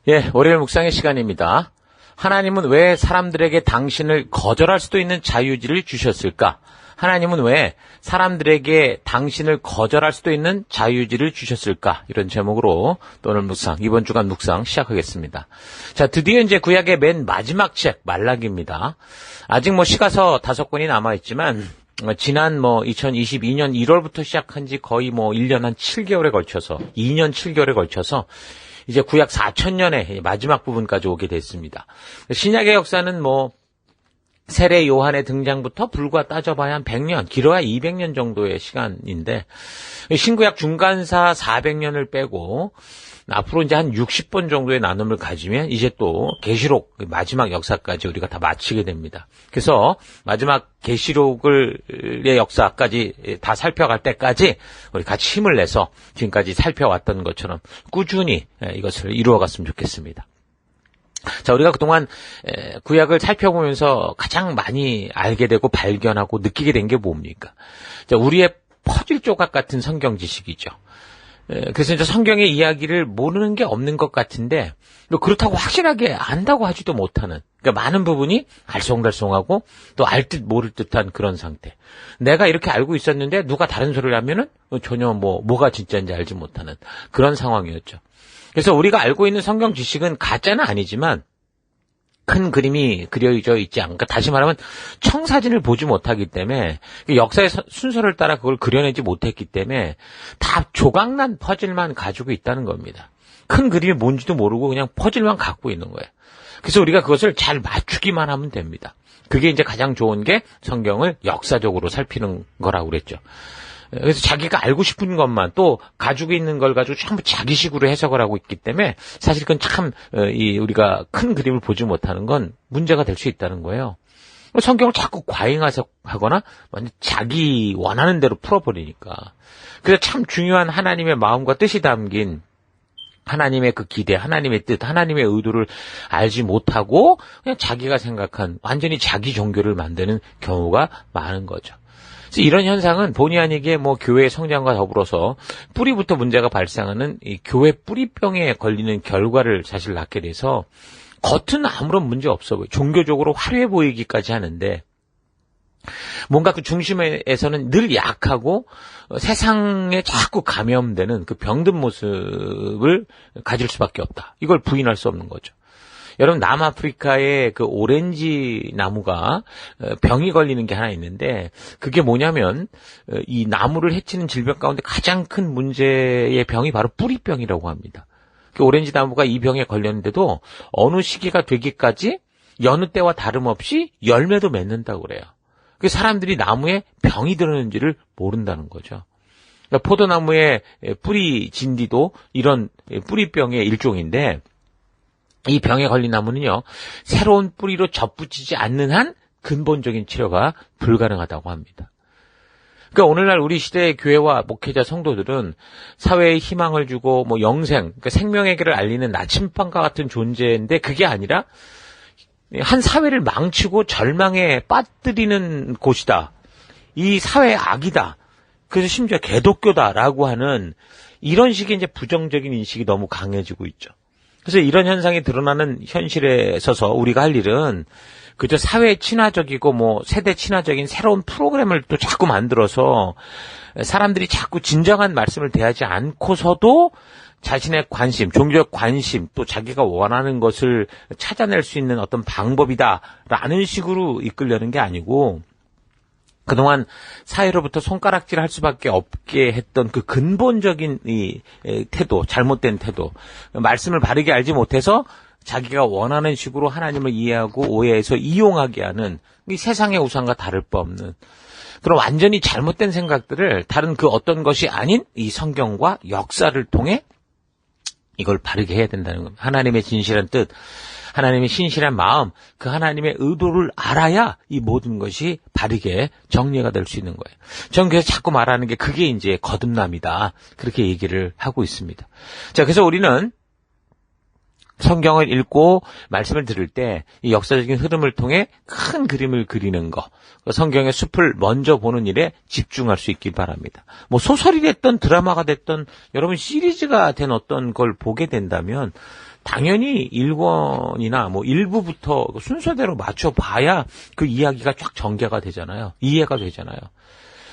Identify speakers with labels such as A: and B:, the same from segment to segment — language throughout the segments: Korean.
A: 예, 월요일 묵상의 시간입니다. 하나님은 왜 사람들에게 당신을 거절할 수도 있는 자유의지를 주셨을까? 하나님은 왜 사람들에게 당신을 거절할 수도 있는 자유의지를 주셨을까? 이런 제목으로 또 오늘 묵상, 이번 주간 묵상 시작하겠습니다. 자, 드디어 이제 구약의 맨 마지막 책, 말라기입니다. 아직 시가서 5권이 남아있지만, 지난 2022년 1월부터 시작한 지 거의 1년 한 7개월에 걸쳐서, 2년 7개월에 걸쳐서, 이제 구약 4000년의 마지막 부분까지 오게 됐습니다. 신약의 역사는 세례 요한의 등장부터 불과 따져봐야 한 100년, 길어야 200년 정도의 시간인데, 신구약 중간사 400년을 빼고, 앞으로 이제 한 60번 정도의 나눔을 가지면 이제 또 계시록 마지막 역사까지 우리가 다 마치게 됩니다. 그래서 마지막 계시록의 역사까지 다 살펴갈 때까지 우리 같이 힘을 내서 지금까지 살펴왔던 것처럼 꾸준히 이것을 이루어갔으면 좋겠습니다. 자, 우리가 그동안 구약을 살펴보면서 가장 많이 알게 되고 발견하고 느끼게 된 게 뭡니까? 자, 우리의 퍼즐 조각 같은 성경 지식이죠. 그래서 이제 성경의 이야기를 모르는 게 없는 것 같은데, 그렇다고 확실하게 안다고 하지도 못하는, 그러니까 많은 부분이 알쏭달쏭하고 또 알 듯 모를 듯한 그런 상태. 내가 이렇게 알고 있었는데 누가 다른 소리를 하면은 전혀 뭐가 진짜인지 알지 못하는 그런 상황이었죠. 그래서 우리가 알고 있는 성경 지식은 가짜는 아니지만 큰 그림이 그려져 있지 않고, 다시 말하면 청사진을 보지 못하기 때문에, 역사의 순서를 따라 그걸 그려내지 못했기 때문에 다 조각난 퍼즐만 가지고 있다는 겁니다. 큰 그림이 뭔지도 모르고 그냥 퍼즐만 갖고 있는 거예요. 그래서 우리가 그것을 잘 맞추기만 하면 됩니다. 그게 이제 가장 좋은 게 성경을 역사적으로 살피는 거라고 그랬죠. 그래서 자기가 알고 싶은 것만, 또 가지고 있는 걸 가지고 전부 자기식으로 해석을 하고 있기 때문에 사실 그건 참 우리가 큰 그림을 보지 못하는 건 문제가 될 수 있다는 거예요. 성경을 자꾸 과잉해석하거나 완전 자기 원하는 대로 풀어버리니까. 그래서 참 중요한 하나님의 마음과 뜻이 담긴 하나님의 그 기대, 하나님의 뜻, 하나님의 의도를 알지 못하고 그냥 자기가 생각한 완전히 자기 종교를 만드는 경우가 많은 거죠. 그래서 이런 현상은 본의 아니게 교회 성장과 더불어서 뿌리부터 문제가 발생하는 이 교회 뿌리병에 걸리는 결과를 사실 낳게 돼서 겉은 아무런 문제 없어 보여. 종교적으로 화려해 보이기까지 하는데 뭔가 그 중심에서는 늘 약하고 세상에 자꾸 감염되는 그 병든 모습을 가질 수밖에 없다. 이걸 부인할 수 없는 거죠. 여러분, 남아프리카의 그 오렌지 나무가 병이 걸리는 게 하나 있는데, 그게 뭐냐면 이 나무를 해치는 질병 가운데 가장 큰 문제의 병이 바로 뿌리병이라고 합니다. 그 오렌지 나무가 이 병에 걸렸는데도 어느 시기가 되기까지 여느 때와 다름없이 열매도 맺는다고 그래요. 그 사람들이 나무에 병이 들었는지를 모른다는 거죠. 그러니까 포도나무의 뿌리 진디도 이런 뿌리병의 일종인데, 이 병에 걸린 나무는요, 새로운 뿌리로 접붙이지 않는 한 근본적인 치료가 불가능하다고 합니다. 그러니까 오늘날 우리 시대의 교회와 목회자 성도들은 사회에 희망을 주고 영생, 그러니까 생명의 길을 알리는 나침반과 같은 존재인데, 그게 아니라 한 사회를 망치고 절망에 빠뜨리는 곳이다. 이 사회의 악이다. 그래서 심지어 개독교다라고 하는 이런 식의 이제 부정적인 인식이 너무 강해지고 있죠. 그래서 이런 현상이 드러나는 현실에 서서 우리가 할 일은 그저 사회 친화적이고 세대 친화적인 새로운 프로그램을 또 자꾸 만들어서 사람들이 자꾸 진정한 말씀을 대하지 않고서도 자신의 관심, 종교적 관심, 또 자기가 원하는 것을 찾아낼 수 있는 어떤 방법이다라는 식으로 이끌려는 게 아니고, 그동안 사회로부터 손가락질 할 수밖에 없게 했던 그 근본적인 이 태도, 잘못된 태도, 말씀을 바르게 알지 못해서 자기가 원하는 식으로 하나님을 이해하고 오해해서 이용하게 하는 이 세상의 우상과 다를 바 없는 그런 완전히 잘못된 생각들을 다른 그 어떤 것이 아닌 이 성경과 역사를 통해 이걸 바르게 해야 된다는 겁니다. 하나님의 진실한 뜻, 하나님의 신실한 마음, 그 하나님의 의도를 알아야 이 모든 것이 바르게 정리가 될 수 있는 거예요. 전 그래서 자꾸 말하는 게 그게 이제 거듭남이다. 그렇게 얘기를 하고 있습니다. 자, 그래서 우리는 성경을 읽고 말씀을 들을 때 이 역사적인 흐름을 통해 큰 그림을 그리는 거, 성경의 숲을 먼저 보는 일에 집중할 수 있길 바랍니다. 뭐 소설이 됐던 드라마가 됐던 여러분 시리즈가 된 어떤 걸 보게 된다면 당연히 1권이나 뭐 1부부터 순서대로 맞춰봐야 그 이야기가 쫙 전개가 되잖아요. 이해가 되잖아요.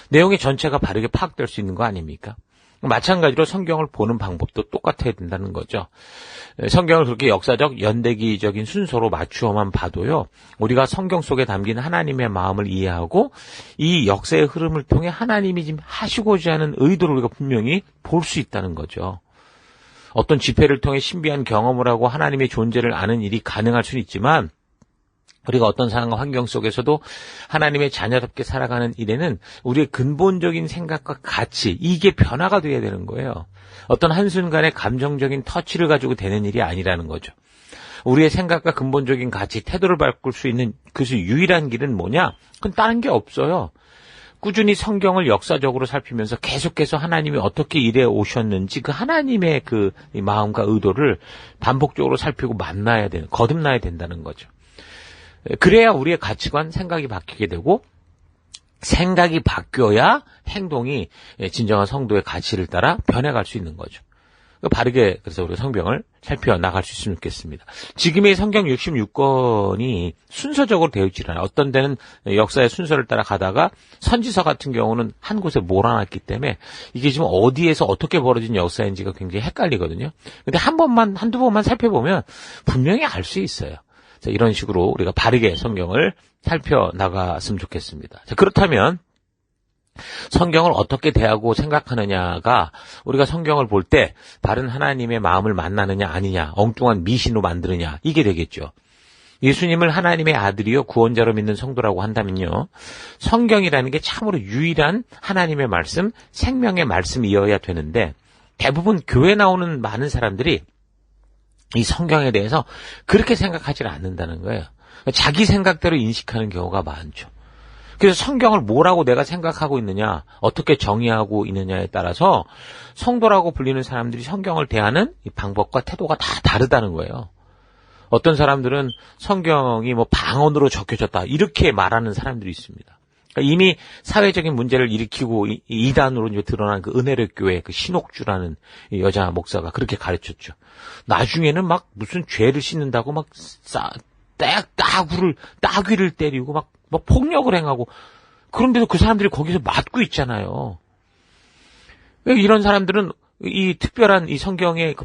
A: 내용의 전체가 바르게 파악될 수 있는 거 아닙니까? 마찬가지로 성경을 보는 방법도 똑같아야 된다는 거죠. 성경을 그렇게 역사적, 연대기적인 순서로 맞추어만 봐도요, 우리가 성경 속에 담긴 하나님의 마음을 이해하고 이 역사의 흐름을 통해 하나님이 지금 하시고자 하는 의도를 우리가 분명히 볼 수 있다는 거죠. 어떤 집회를 통해 신비한 경험을 하고 하나님의 존재를 아는 일이 가능할 수는 있지만 우리가 어떤 상황과 환경 속에서도 하나님의 자녀답게 살아가는 일에는 우리의 근본적인 생각과 가치, 이게 변화가 돼야 되는 거예요. 어떤 한순간의 감정적인 터치를 가지고 되는 일이 아니라는 거죠. 우리의 생각과 근본적인 가치, 태도를 바꿀 수 있는 그 유일한 길은 뭐냐? 그건 다른 게 없어요. 꾸준히 성경을 역사적으로 살피면서 계속해서 하나님이 어떻게 일해 오셨는지 그 하나님의 그 마음과 의도를 반복적으로 살피고 거듭나야 된다는 거죠. 그래야 우리의 가치관, 생각이 바뀌게 되고 생각이 바뀌어야 행동이 진정한 성도의 가치를 따라 변해갈 수 있는 거죠. 바르게 그래서 우리가 성경을 살펴나갈 수 있으면 좋겠습니다. 지금의 성경 66권이 순서적으로 되어 있지 않아요. 어떤 데는 역사의 순서를 따라 가다가 선지서 같은 경우는 한 곳에 몰아놨기 때문에 이게 지금 어디에서 어떻게 벌어진 역사인지가 굉장히 헷갈리거든요. 근데 한두 번만 살펴보면 분명히 알 수 있어요. 자, 이런 식으로 우리가 바르게 성경을 살펴나갔으면 좋겠습니다. 자, 그렇다면 성경을 어떻게 대하고 생각하느냐가 우리가 성경을 볼 때 바른 하나님의 마음을 만나느냐 아니냐, 엉뚱한 미신으로 만드느냐, 이게 되겠죠. 예수님을 하나님의 아들이요 구원자로 믿는 성도라고 한다면요, 성경이라는 게 참으로 유일한 하나님의 말씀, 생명의 말씀이어야 되는데 대부분 교회 나오는 많은 사람들이 이 성경에 대해서 그렇게 생각하지 않는다는 거예요. 자기 생각대로 인식하는 경우가 많죠. 그래서 성경을 뭐라고 내가 생각하고 있느냐, 어떻게 정의하고 있느냐에 따라서 성도라고 불리는 사람들이 성경을 대하는 이 방법과 태도가 다 다르다는 거예요. 어떤 사람들은 성경이 뭐 방언으로 적혀졌다, 이렇게 말하는 사람들이 있습니다. 그러니까 이미 사회적인 문제를 일으키고 이단으로 이제 드러난 그 은혜력 교회 그 신옥주라는 여자 목사가 그렇게 가르쳤죠. 나중에는 막 무슨 죄를 씻는다고 막 따귀를 때리고 막 폭력을 행하고, 그런데도 그 사람들이 거기서 맞고 있잖아요. 이런 사람들은 이 특별한 이 성경의 그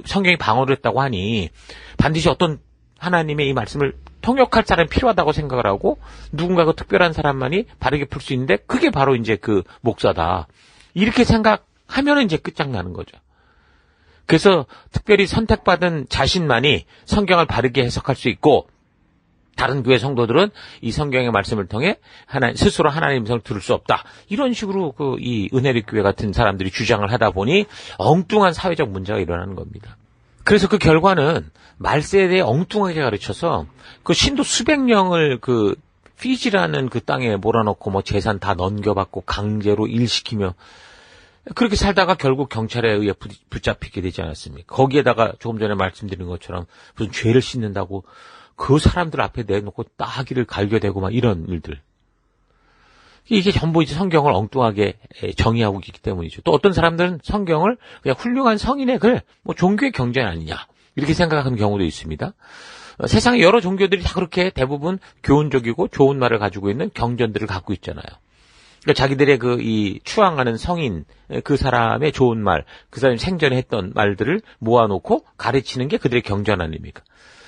A: 성경이 방언을 했다고 하니 반드시 어떤 하나님의 이 말씀을 통역할 사람이 필요하다고 생각을 하고 누군가 그 특별한 사람만이 바르게 풀 수 있는데 그게 바로 이제 그 목사다, 이렇게 생각하면 이제 끝장나는 거죠. 그래서 특별히 선택받은 자신만이 성경을 바르게 해석할 수 있고 다른 교회 성도들은 이 성경의 말씀을 통해 스스로 하나님의 음성을 들을 수 없다, 이런 식으로 이 은혜력 교회 같은 사람들이 주장을 하다 보니 엉뚱한 사회적 문제가 일어나는 겁니다. 그래서 그 결과는 말세에 대해 엉뚱하게 가르쳐서 그 신도 수백 명을 그 피지라는 그 땅에 몰아넣고 뭐 재산 다 넘겨받고 강제로 일시키며 그렇게 살다가 결국 경찰에 의해 붙잡히게 되지 않았습니까? 거기에다가 조금 전에 말씀드린 것처럼 무슨 죄를 씻는다고 그 사람들 앞에 내놓고 따귀를 갈겨대고 막 이런 일들. 이게 전부 이제 성경을 엉뚱하게 정의하고 있기 때문이죠. 또 어떤 사람들은 성경을 그냥 훌륭한 성인의 글, 뭐 종교의 경전 아니냐, 이렇게 생각하는 경우도 있습니다. 세상에 여러 종교들이 다 그렇게 대부분 교훈적이고 좋은 말을 가지고 있는 경전들을 갖고 있잖아요. 그러니까 자기들의 이 추앙하는 성인, 그 사람의 좋은 말, 그 사람이 생전에 했던 말들을 모아놓고 가르치는 게 그들의 경전 아닙니까?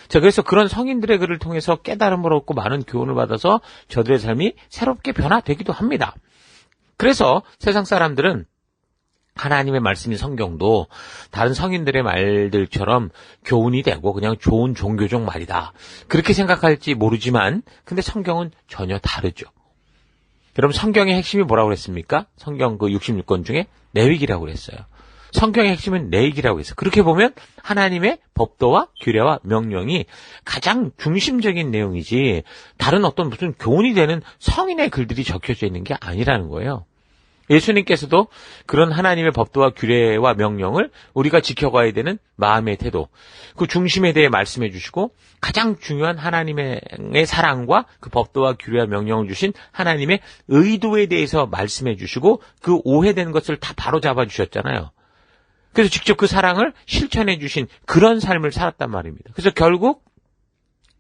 A: 자, 그래서 그런 성인들의 글을 통해서 깨달음을 얻고 많은 교훈을 받아서 저들의 삶이 새롭게 변화되기도 합니다. 그래서 세상 사람들은 하나님의 말씀인 성경도 다른 성인들의 말들처럼 교훈이 되고 그냥 좋은 종교적 말이다, 그렇게 생각할지 모르지만 근데 성경은 전혀 다르죠. 여러분, 성경의 핵심이 뭐라고 그랬습니까? 성경 그 66권 중에 내위기라고 그랬어요. 성경의 핵심은 내익이라고 해서 그렇게 보면 하나님의 법도와 규례와 명령이 가장 중심적인 내용이지 다른 어떤 무슨 교훈이 되는 성인의 글들이 적혀져 있는 게 아니라는 거예요. 예수님께서도 그런 하나님의 법도와 규례와 명령을 우리가 지켜가야 되는 마음의 태도, 그 중심에 대해 말씀해 주시고 가장 중요한 하나님의 사랑과 그 법도와 규례와 명령을 주신 하나님의 의도에 대해서 말씀해 주시고 그 오해된 것을 다 바로잡아 주셨잖아요. 그래서 직접 그 사랑을 실천해 주신 그런 삶을 살았단 말입니다. 그래서 결국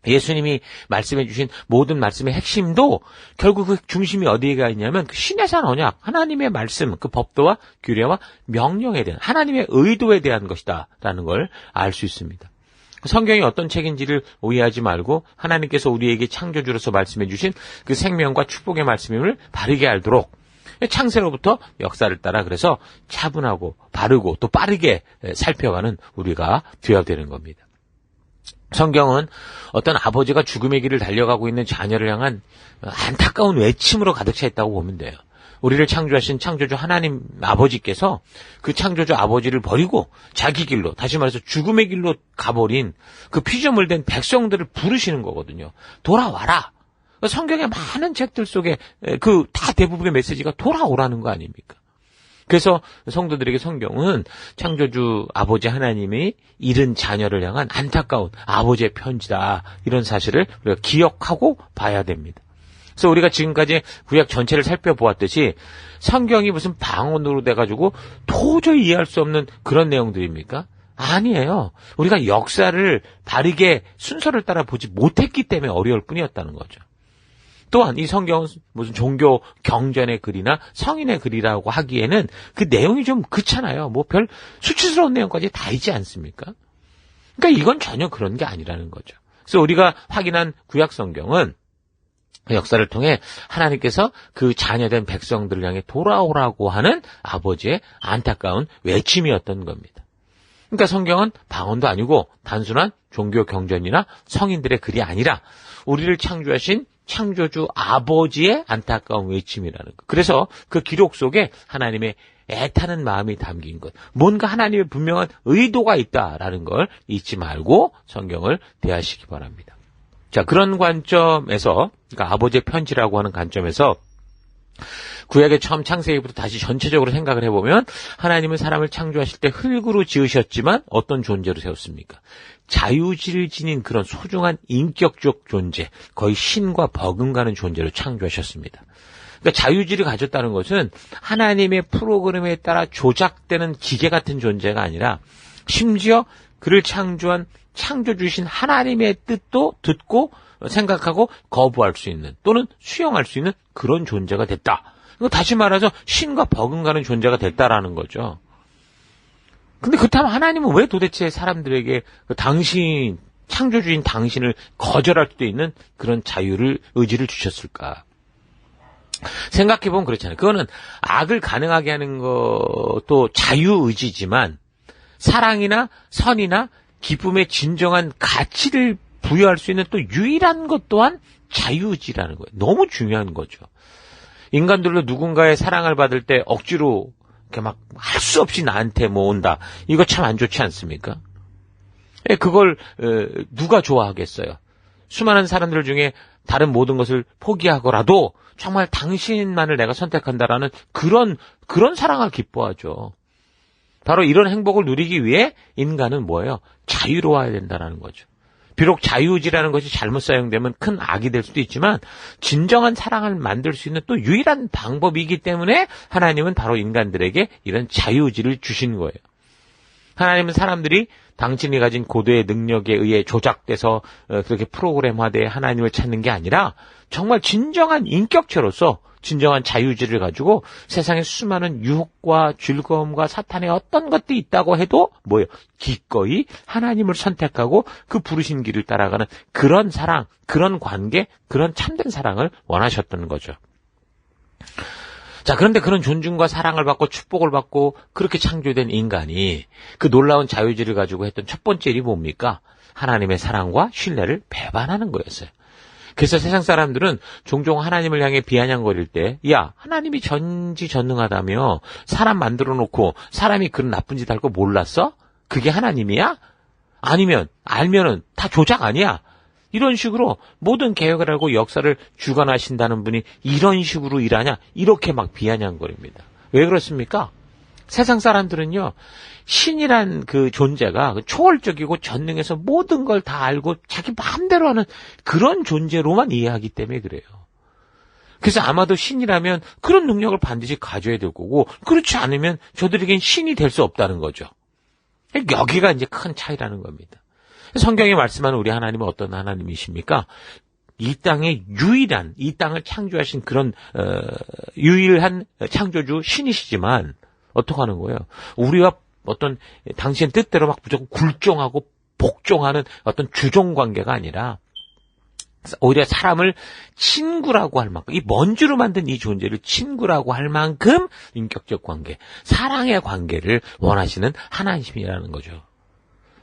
A: 예수님이 말씀해 주신 모든 말씀의 핵심도 결국 그 중심이 어디에 있냐면 그 신의 산 언약, 하나님의 말씀, 그 법도와 규례와 명령에 대한 하나님의 의도에 대한 것이다라는 걸 알 수 있습니다. 성경이 어떤 책인지를 오해하지 말고 하나님께서 우리에게 창조주로서 말씀해 주신 그 생명과 축복의 말씀임을 바르게 알도록 창세로부터 역사를 따라 그래서 차분하고 바르고 또 빠르게 살펴가는 우리가 되어야 되는 겁니다. 성경은 어떤 아버지가 죽음의 길을 달려가고 있는 자녀를 향한 안타까운 외침으로 가득 차 있다고 보면 돼요. 우리를 창조하신 창조주 하나님 아버지께서 그 창조주 아버지를 버리고 자기 길로, 다시 말해서 죽음의 길로 가버린 그 피조물 된 백성들을 부르시는 거거든요. 돌아와라. 성경의 많은 책들 속에 그 다 대부분의 메시지가 돌아오라는 거 아닙니까? 그래서 성도들에게 성경은 창조주 아버지 하나님이 잃은 자녀를 향한 안타까운 아버지의 편지다. 이런 사실을 우리가 기억하고 봐야 됩니다. 그래서 우리가 지금까지 구약 전체를 살펴보았듯이 성경이 무슨 방언으로 돼가지고 도저히 이해할 수 없는 그런 내용들입니까? 아니에요. 우리가 역사를 바르게 순서를 따라 보지 못했기 때문에 어려울 뿐이었다는 거죠. 또한 이 성경은 무슨 종교 경전의 글이나 성인의 글이라고 하기에는 그 내용이 좀 그렇잖아요. 뭐 별 수치스러운 내용까지 다 있지 않습니까? 그러니까 이건 전혀 그런 게 아니라는 거죠. 그래서 우리가 확인한 구약 성경은 역사를 통해 하나님께서 그 자녀된 백성들을 향해 돌아오라고 하는 아버지의 안타까운 외침이었던 겁니다. 그러니까 성경은 방언도 아니고 단순한 종교 경전이나 성인들의 글이 아니라 우리를 창조하신 창조주 아버지의 안타까운 외침이라는 것. 그래서 그 기록 속에 하나님의 애타는 마음이 담긴 것. 뭔가 하나님의 분명한 의도가 있다라는 걸 잊지 말고 성경을 대하시기 바랍니다. 자, 그런 관점에서, 그러니까 아버지의 편지라고 하는 관점에서 구약의 처음 창세기부터 다시 전체적으로 생각을 해보면 하나님은 사람을 창조하실 때 흙으로 지으셨지만 어떤 존재로 세웠습니까? 자유지를 지닌 그런 소중한 인격적 존재, 거의 신과 버금가는 존재로 창조하셨습니다. 그러니까 자유지를 가졌다는 것은 하나님의 프로그램에 따라 조작되는 기계 같은 존재가 아니라 심지어 그를 창조한 창조주신 하나님의 뜻도 듣고 생각하고 거부할 수 있는 또는 수용할 수 있는 그런 존재가 됐다. 다시 말해서 신과 버금가는 존재가 됐다라는 거죠. 근데 그렇다면 하나님은 왜 도대체 사람들에게 당신, 창조주인 당신을 거절할 수도 있는 그런 의지를 주셨을까? 생각해보면 그렇잖아요. 그거는 악을 가능하게 하는 것도 자유의지지만 사랑이나 선이나 기쁨의 진정한 가치를 부여할 수 있는 또 유일한 것 또한 자유의지라는 거예요. 너무 중요한 거죠. 인간들로 누군가의 사랑을 받을 때 억지로 이렇게 막 할 수 없이 나한테 온다. 이거 참 안 좋지 않습니까? 그걸 누가 좋아하겠어요? 수많은 사람들 중에 다른 모든 것을 포기하고라도 정말 당신만을 내가 선택한다라는 그런 사랑을 기뻐하죠. 바로 이런 행복을 누리기 위해 인간은 뭐예요? 자유로워야 된다는 거죠. 비록 자유의지라는 것이 잘못 사용되면 큰 악이 될 수도 있지만 진정한 사랑을 만들 수 있는 또 유일한 방법이기 때문에 하나님은 바로 인간들에게 이런 자유의지를 주신 거예요. 하나님은 사람들이 당신이 가진 고도의 능력에 의해 조작돼서 그렇게 프로그램화돼 하나님을 찾는 게 아니라 정말 진정한 인격체로서 진정한 자유의지를 가지고 세상에 수많은 유혹과 즐거움과 사탄의 어떤 것들이 있다고 해도 뭐예요? 기꺼이 하나님을 선택하고 그 부르신 길을 따라가는 그런 사랑, 그런 관계, 그런 참된 사랑을 원하셨던 거죠. 자, 그런데 그런 존중과 사랑을 받고 축복을 받고 그렇게 창조된 인간이 그 놀라운 자유의지를 가지고 했던 첫 번째 일이 뭡니까? 하나님의 사랑과 신뢰를 배반하는 거였어요. 그래서 세상 사람들은 종종 하나님을 향해 비아냥거릴 때, 야, 하나님이 전지전능하다며 사람 만들어 놓고 사람이 그런 나쁜 짓 할 거 몰랐어? 그게 하나님이야? 아니면 알면은 다 조작 아니야? 이런 식으로 모든 계획을 알고 역사를 주관하신다는 분이 이런 식으로 일하냐? 이렇게 막 비아냥거립니다. 왜 그렇습니까? 세상 사람들은요, 신이란 그 존재가 초월적이고 전능해서 모든 걸 다 알고 자기 마음대로 하는 그런 존재로만 이해하기 때문에 그래요. 그래서 아마도 신이라면 그런 능력을 반드시 가져야 될 거고, 그렇지 않으면 저들에겐 신이 될 수 없다는 거죠. 여기가 이제 큰 차이라는 겁니다. 성경에 말씀하는 우리 하나님은 어떤 하나님이십니까? 이 땅의 유일한, 이 땅을 창조하신 그런 유일한 창조주 신이시지만 어떻게 하는 거예요? 우리와 어떤 당신의 뜻대로 막 무조건 굴종하고 복종하는 어떤 주종 관계가 아니라 오히려 사람을 친구라고 할 만큼, 이 먼지로 만든 이 존재를 친구라고 할 만큼 인격적 관계, 사랑의 관계를 원하시는 하나님이라는 거죠.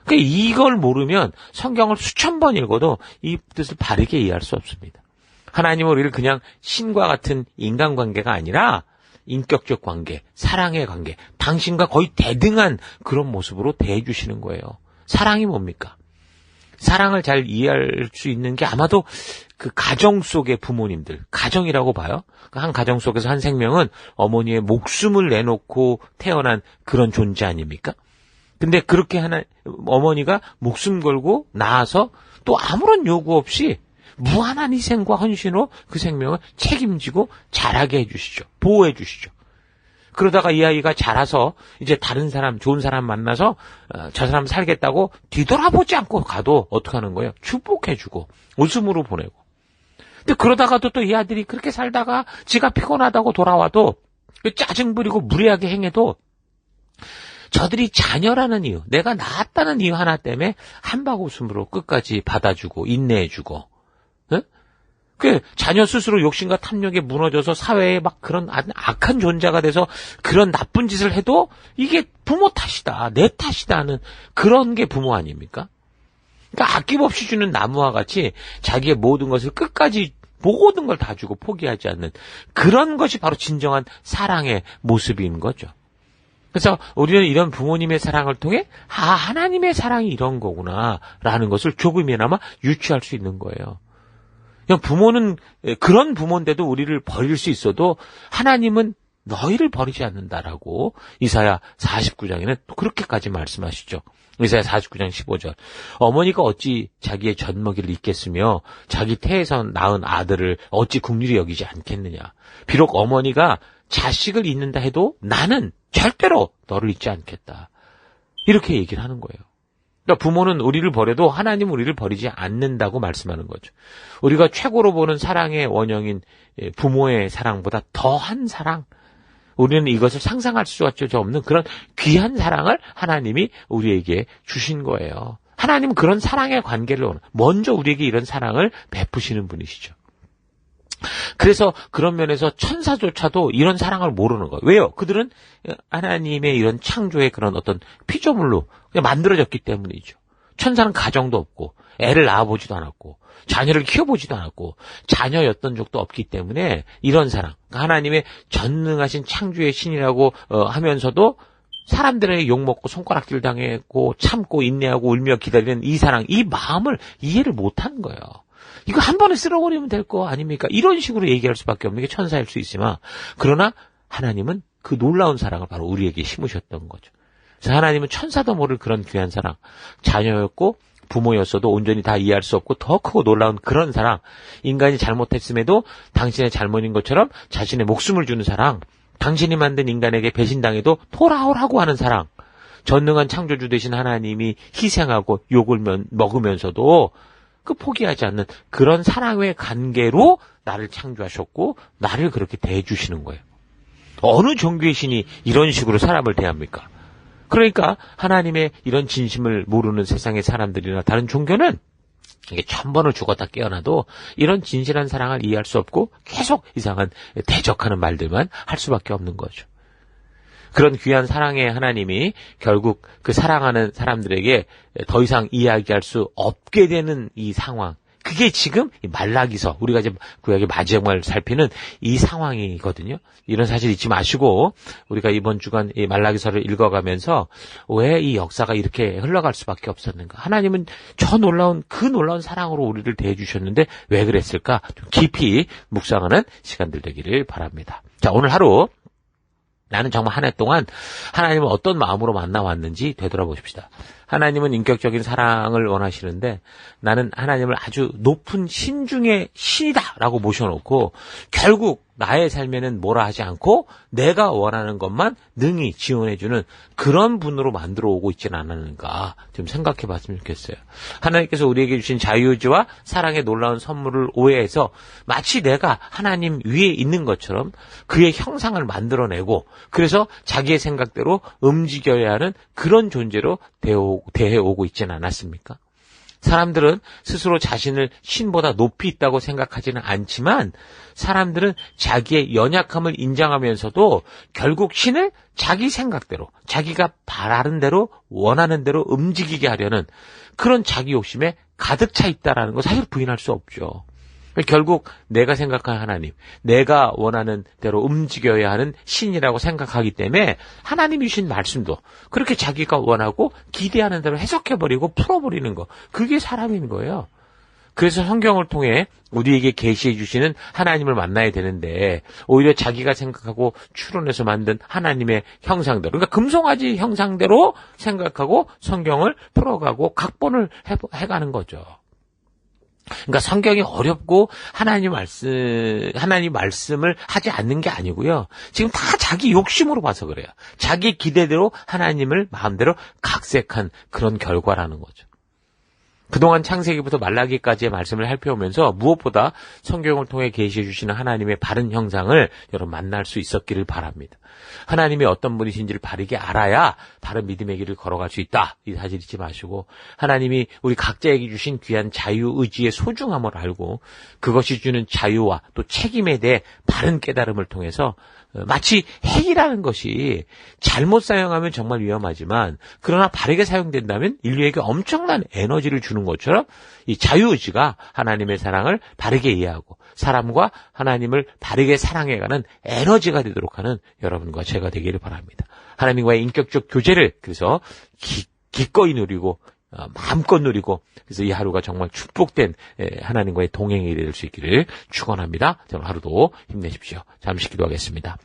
A: 그러니까 이걸 모르면 성경을 수천 번 읽어도 이 뜻을 바르게 이해할 수 없습니다. 하나님은 우리를 그냥 신과 같은 인간관계가 아니라 인격적 관계, 사랑의 관계, 당신과 거의 대등한 그런 모습으로 대해주시는 거예요. 사랑이 뭡니까? 사랑을 잘 이해할 수 있는 게 아마도 그 가정 속의 부모님들, 가정이라고 봐요. 한 가정 속에서 한 생명은 어머니의 목숨을 내놓고 태어난 그런 존재 아닙니까? 근데 그렇게 어머니가 목숨 걸고 낳아서 또 아무런 요구 없이 무한한 희생과 헌신으로 그 생명을 책임지고 자라게 해주시죠. 보호해 주시죠. 그러다가 이 아이가 자라서 이제 다른 사람, 좋은 사람 만나서 저 사람 살겠다고 뒤돌아보지 않고 가도 어떻게 하는 거예요? 축복해주고 웃음으로 보내고. 근데 그러다가도 또 이 아들이 그렇게 살다가 지가 피곤하다고 돌아와도 짜증 부리고 무례하게 행해도 저들이 자녀라는 이유, 내가 낳았다는 이유 하나 때문에 한박 웃음으로 끝까지 받아주고 인내해주고, 응? 그 자녀 스스로 욕심과 탐욕에 무너져서 사회에 막 그런 악한 존재가 돼서 그런 나쁜 짓을 해도 이게 부모 탓이다, 내 탓이다 하는 그런 게 부모 아닙니까? 그러니까 아낌없이 주는 나무와 같이 자기의 모든 것을 끝까지 모든 걸 다 주고 포기하지 않는 그런 것이 바로 진정한 사랑의 모습인 거죠. 그래서 우리는 이런 부모님의 사랑을 통해 하나님의 사랑이 이런 거구나라는 것을 조금이나마 유추할 수 있는 거예요. 그냥 부모는 그런 부모인데도 우리를 버릴 수 있어도 하나님은 너희를 버리지 않는다라고 이사야 49장에는 또 그렇게까지 말씀하시죠. 이사야 49장 15절. 어머니가 어찌 자기의 젖먹이를 잊겠으며 자기 태에서 낳은 아들을 어찌 긍휼히 여기지 않겠느냐. 비록 어머니가 자식을 잊는다 해도 나는 절대로 너를 잊지 않겠다. 이렇게 얘기를 하는 거예요. 그러니까 부모는 우리를 버려도 하나님은 우리를 버리지 않는다고 말씀하는 거죠. 우리가 최고로 보는 사랑의 원형인 부모의 사랑보다 더한 사랑, 우리는 이것을 상상할 수밖에 없는 그런 귀한 사랑을 하나님이 우리에게 주신 거예요. 하나님은 그런 사랑의 관계를 먼저 우리에게 이런 사랑을 베푸시는 분이시죠. 그래서 그런 면에서 천사조차도 이런 사랑을 모르는 거예요. 왜요? 그들은 하나님의 이런 창조의 그런 어떤 피조물로 그냥 만들어졌기 때문이죠. 천사는 가정도 없고 애를 낳아보지도 않았고 자녀를 키워보지도 않았고 자녀였던 적도 없기 때문에 이런 사랑, 하나님의 전능하신 창조의 신이라고 하면서도 사람들에게 욕먹고 손가락질 당했고 참고 인내하고 울며 기다리는 이 사랑, 이 마음을 이해를 못하는 거예요. 이거 한 번에 쓸어버리면 될 거 아닙니까? 이런 식으로 얘기할 수밖에 없는 게 천사일 수 있지만, 그러나 하나님은 그 놀라운 사랑을 바로 우리에게 심으셨던 거죠. 그래서 하나님은 천사도 모를 그런 귀한 사랑, 자녀였고 부모였어도 온전히 다 이해할 수 없고 더 크고 놀라운 그런 사랑, 인간이 잘못했음에도 당신의 잘못인 것처럼 자신의 목숨을 주는 사랑, 당신이 만든 인간에게 배신당해도 돌아오라고 하는 사랑, 전능한 창조주 되신 하나님이 희생하고 욕을 먹으면서도 그 포기하지 않는 그런 사랑의 관계로 나를 창조하셨고 나를 그렇게 대해주시는 거예요. 어느 종교의 신이 이런 식으로 사람을 대합니까? 그러니까 하나님의 이런 진심을 모르는 세상의 사람들이나 다른 종교는 이게 1000번을 죽었다 깨어나도 이런 진실한 사랑을 이해할 수 없고 계속 이상한 대적하는 말들만 할 수밖에 없는 거죠. 그런 귀한 사랑의 하나님이 결국 그 사랑하는 사람들에게 더 이상 이야기할 수 없게 되는 이 상황, 그게 지금 말라기서, 우리가 이제 구약의 마지막을 살피는 이 상황이거든요. 이런 사실 잊지 마시고 우리가 이번 주간 이 말라기서를 읽어가면서 왜 이 역사가 이렇게 흘러갈 수밖에 없었는가? 하나님은 저 놀라운 그 놀라운 사랑으로 우리를 대해주셨는데 왜 그랬을까? 좀 깊이 묵상하는 시간들 되기를 바랍니다. 자, 오늘 하루 나는 정말 한 해 동안 하나님을 어떤 마음으로 만나왔는지 되돌아보십시다. 하나님은 인격적인 사랑을 원하시는데 나는 하나님을 아주 높은 신 중의 신이다라고 모셔놓고 결국 나의 삶에는 뭐라 하지 않고 내가 원하는 것만 능히 지원해주는 그런 분으로 만들어 오고 있지는 않았는가 좀 생각해 봤으면 좋겠어요. 하나님께서 우리에게 주신 자유의지와 사랑의 놀라운 선물을 오해해서 마치 내가 하나님 위에 있는 것처럼 그의 형상을 만들어내고 그래서 자기의 생각대로 움직여야 하는 그런 존재로 대해오고 있지는 않았습니까? 사람들은 스스로 자신을 신보다 높이 있다고 생각하지는 않지만 사람들은 자기의 연약함을 인정하면서도 결국 신을 자기 생각대로 자기가 바라는 대로 원하는 대로 움직이게 하려는 그런 자기 욕심에 가득 차 있다는 거 사실 부인할 수 없죠. 결국 내가 생각하는 하나님, 내가 원하는 대로 움직여야 하는 신이라고 생각하기 때문에 하나님이 주신 말씀도 그렇게 자기가 원하고 기대하는 대로 해석해버리고 풀어버리는 거, 그게 사람인 거예요. 그래서 성경을 통해 우리에게 계시해 주시는 하나님을 만나야 되는데 오히려 자기가 생각하고 추론해서 만든 하나님의 형상대로, 그러니까 금송아지 형상대로 생각하고 성경을 풀어가고 각본을 해가는 거죠. 그러니까 성경이 어렵고 하나님 말씀을 하지 않는 게 아니고요. 지금 다 자기 욕심으로 봐서 그래요. 자기 기대대로 하나님을 마음대로 각색한 그런 결과라는 거죠. 그동안 창세기부터 말라기까지의 말씀을 살펴오면서 무엇보다 성경을 통해 계시해 주시는 하나님의 바른 형상을 여러분 만날 수 있었기를 바랍니다. 하나님이 어떤 분이신지를 바르게 알아야 바른 믿음의 길을 걸어갈 수 있다. 이 사실 잊지 마시고 하나님이 우리 각자에게 주신 귀한 자유의지의 소중함을 알고 그것이 주는 자유와 또 책임에 대해 바른 깨달음을 통해서 마치 핵이라는 것이 잘못 사용하면 정말 위험하지만 그러나 바르게 사용된다면 인류에게 엄청난 에너지를 주는 것처럼 이 자유의지가 하나님의 사랑을 바르게 이해하고 사람과 하나님을 바르게 사랑해가는 에너지가 되도록 하는 여러분과 제가 되기를 바랍니다. 하나님과의 인격적 교제를 그래서 기꺼이 누리고 마음껏 누리고 그래서 이 하루가 정말 축복된 하나님과의 동행이 될 수 있기를 축원합니다. 정말 하루도 힘내십시오. 잠시 기도하겠습니다.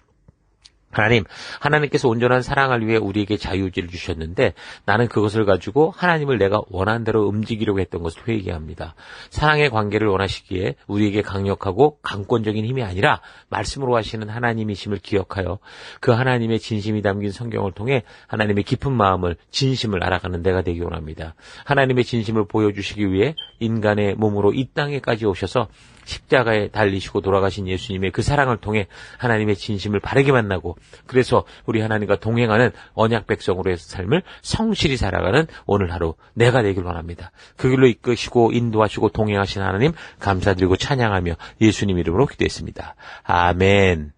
A: 하나님께서 온전한 사랑을 위해 우리에게 자유의지를 주셨는데 나는 그것을 가지고 하나님을 내가 원하는 대로 움직이려고 했던 것을 회개합니다. 사랑의 관계를 원하시기에 우리에게 강력하고 강권적인 힘이 아니라 말씀으로 하시는 하나님이심을 기억하여 그 하나님의 진심이 담긴 성경을 통해 하나님의 깊은 마음을 진심을 알아가는 내가 되기 원합니다. 하나님의 진심을 보여주시기 위해 인간의 몸으로 이 땅에까지 오셔서 십자가에 달리시고 돌아가신 예수님의 그 사랑을 통해 하나님의 진심을 바르게 만나고 그래서 우리 하나님과 동행하는 언약 백성으로의 삶을 성실히 살아가는 오늘 하루 내가 되길 원합니다. 그 길로 이끄시고 인도하시고 동행하신 하나님 감사드리고 찬양하며 예수님 이름으로 기도했습니다. 아멘.